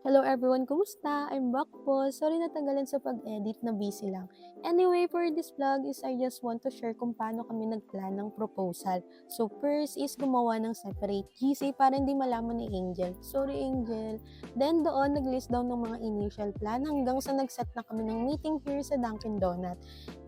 Hello everyone, kumusta? I'm back po. Sorry natanggalan sa pag-edit, na busy lang. Anyway, for this vlog is I just want to share kung paano kami nagplan ng proposal. So first is gumawa ng separate GC para hindi malaman ni Angel. Sorry Angel. Then doon nag-list down ng mga initial plan hanggang sa nag-set na kami ng meeting here sa Dunkin Donut.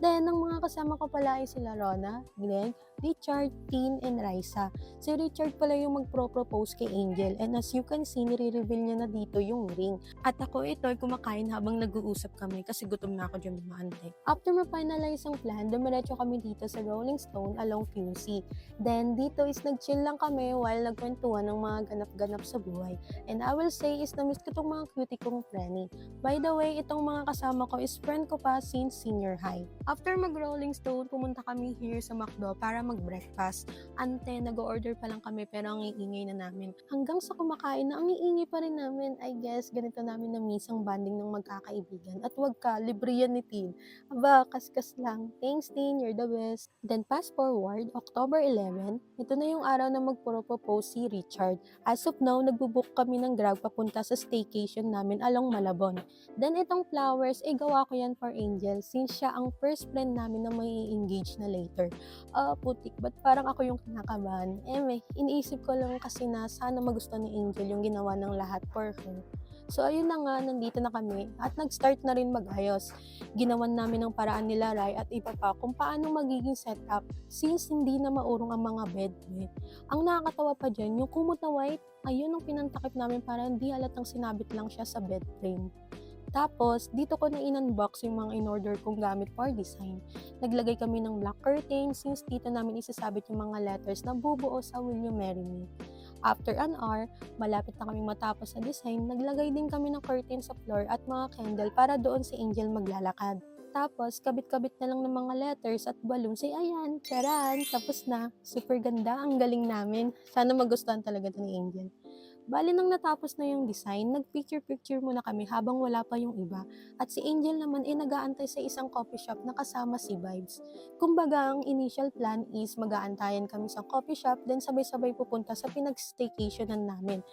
Then ang mga kasama ko pala ay sila Rona, Greg, Richard, Tin, and Raisa. Si Richard pala yung mag-propose kay Angel, and as you can see, nire-reveal niya na dito yung ring. At ako ito ay kumakain habang nag-uusap kami kasi gutom na ako dyan bumaante. After ma-finalize ang plan, dumiretso kami dito sa Rolling Stone along QC. Then dito is nag-chill lang kami while nagkwentuhan ng mga ganap-ganap sa buhay. And I will say is na-miss ko itong mga cutie kong Frenny. By the way, itong mga kasama ko is friend ko pa since senior high. After mag-Rolling Stone, pumunta kami here sa McDo para mag-breakfast. Ante, nag-order pa lang kami pero ang iingay na namin. Hanggang sa kumakain na ang iingay pa rin namin. I guess ganito namin na-miss ang banding ng magkakaibigan. At wag ka, libre yan ni Tin. Aba, kaskas lang. Thanks Tin, you're the best. Then fast forward, October 11, ito na yung araw na magpropose si Richard. As of now, nagbubook kami ng Grab papunta sa staycation namin along Malabon. Then itong flowers, gawa ko yan for Angel since siya ang first friend namin na may engage na later. Putik, ba't parang ako yung kinakabahan? Iniisip ko lang kasi na sana magustuhan ni Angel yung ginawa ng lahat for her. So ayun na nga, nandito na kami at nag-start na rin mag-ayos. Ginawan namin ng paraan nila Rai at iba pa kung paano magiging setup since hindi na maurong ang mga bed. Ang nakakatawa pa dyan, yung kumot na white, ayun ang pinantakip namin para hindi halatang sinabit lang siya sa bed frame. Tapos, dito ko na in-unbox yung mga in-order kong gamit for design. Naglagay kami ng black curtain since dito namin isasabit yung mga letters na bubuo sa Will You Marry Me. After an hour, malapit na kaming matapos sa design, naglagay din kami ng curtain sa floor at mga candle para doon si Angel maglalakad. Tapos, kabit-kabit na lang ng mga letters at balloons. Ayan, charan, tapos na. Super ganda, ang galing namin. Sana magustuhan talaga ito ni Angel. Bali nang natapos na yung design, nag-picture-picture muna kami habang wala pa yung iba. At si Angel naman nag-aantay sa isang coffee shop na kasama si Vibes. Kumbaga, ang initial plan is mag-aantayan kami sa coffee shop, then sabay-sabay pupunta sa pinag-staycationan namin.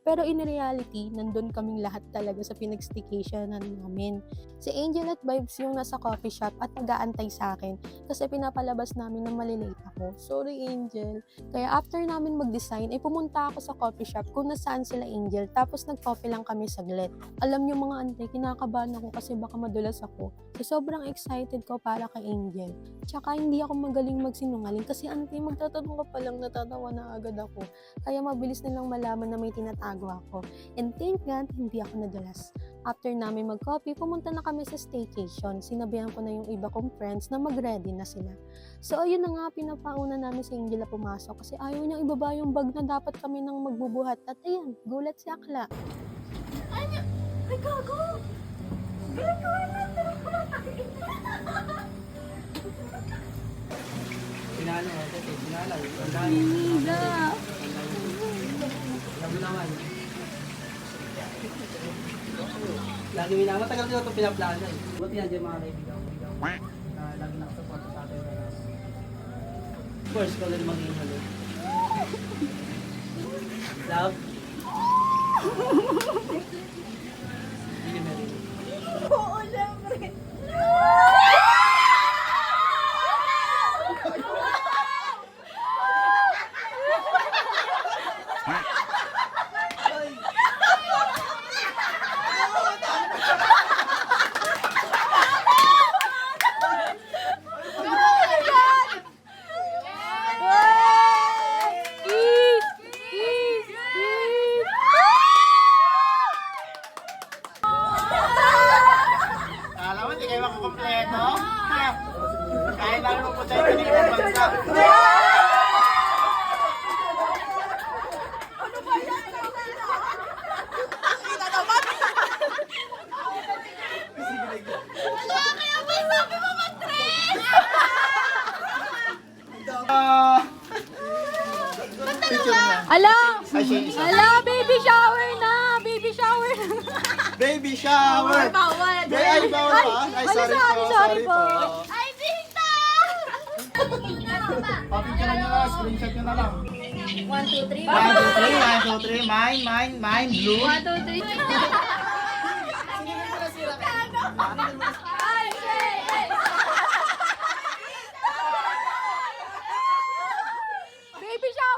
Pero in reality, nandun kaming lahat talaga sa pinag-staycationan namin. Si Angel at Vibes yung nasa coffee shop at nag-aantay sa akin kasi pinapalabas namin na malilate ako. Sorry Angel. Kaya after namin mag-design, pumunta ako sa coffee shop kung nasaan sila Angel, tapos nag-coffee lang kami saglit. Alam niyo mga ante, kinakabahan ako kasi baka madulas ako. So sobrang excited ko para kay Angel. Tsaka hindi ako magaling magsinungaling kasi ante, magtatanong ka pa lang natatawa na agad ako. Kaya mabilis nilang malaman na may tinatago ako. And thank God, hindi ako nadulas. After namin mag-coffee, pumunta na kami sa staycation. Sinabihan ko na yung iba kong friends na mag-ready na sila. So ayun na nga, pinapauna namin si Angel na pumasok kasi ayaw niyang ibaba yung bag na dapat kami nang magbubuhat. At ayan, gulat si Akla. Ay, gago! Ginagawa natin ang Pinalo nga, kasi pinalo. Hiniga. Sabi naman. Lagi minama, tagal ko ito pinaplano eh. Buti yan dyan mga kaibigan na lagi nakasupport sa atin. Of course, ko rin maging halo. Love. Hindi na rin. Oo, syempre. Kala mo, hindi kayo makukompleto? Ha? Kahit lang mo po tayo pinigyan ng bansa. Picture niya. Ala! Ay, siya. Ala, baby shower na! Baby shower na! Baby shower! Bawal. Ay, bawal pa? Ay, sorry po. Ay, Tita! Papicture nyo na, screenshot nyo na lang. 1, 2, 3. 1, 2, 3, 1, 2, 3, mine, blue. 1, 2, 3.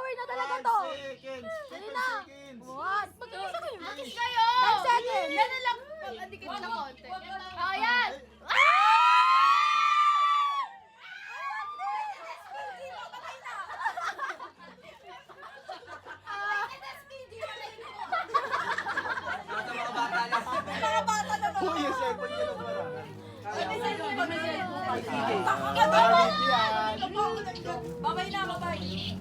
hour na talaga to. 5 seconds. Dali 7 na. seconds. What? Bakit kayo? 10 seconds. Yan na lang. Pag-adikit na konti. Oh, yan. Ito mga bata na. Uy, yung cellphone niya lang wala. Ano Barbie yan. Babay na, babay.